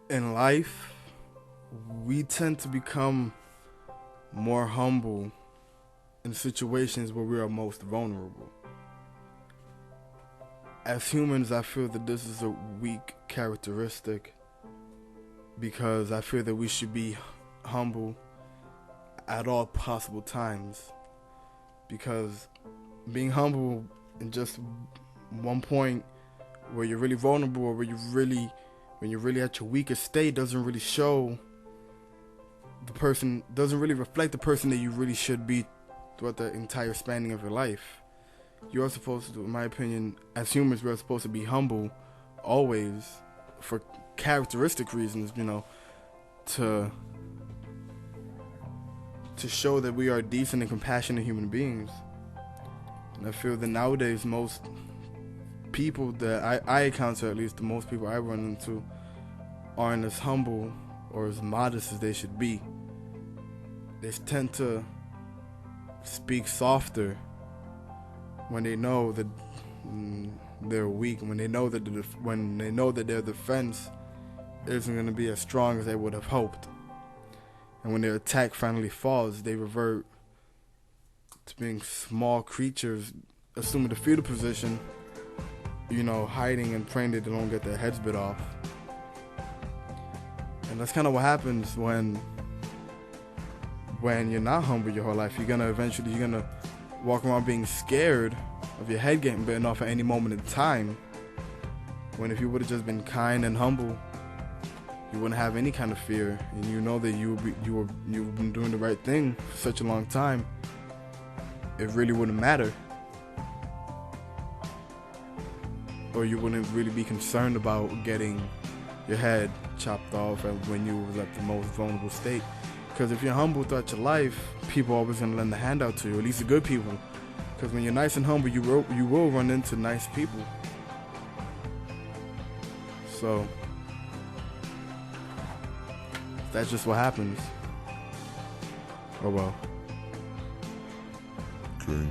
In life, we tend to become more humble in situations where we are most vulnerable. As humans, I feel that this is a weak characteristic because I feel that we should be humble at all possible times. Because being humble in just one point where you're really vulnerable or when you're really at your weakest state doesn't really show the person, doesn't really reflect the person that you really should be throughout the entire spanning of your life. You are supposed to, in my opinion, as humans, we're supposed to be humble always for characteristic reasons, to show that we are decent and compassionate human beings. And I feel that nowadays most people that I encounter, at least the most people I run into, aren't as humble or as modest as they should be. They tend to speak softer when they know that they're weak, when they know that their defense isn't going to be as strong as they would have hoped. And when their attack finally falls, they revert to being small creatures, assuming the fetal position, hiding and praying that they don't get their heads bit off. And that's kind of what happens when you're not humble your whole life. You're gonna walk around being scared of your head getting bitten off at any moment in time. When if you would have just been kind and humble, you wouldn't have any kind of fear, and you know that you've been doing the right thing for such a long time. It really wouldn't matter, or you wouldn't really be concerned about getting your head chopped off when you was at the most vulnerable state. Because if you're humble throughout your life, people are always gonna lend a hand out to you, at least the good people. Because when you're nice and humble, you will run into nice people. So that's just what happens. Oh well. Okay.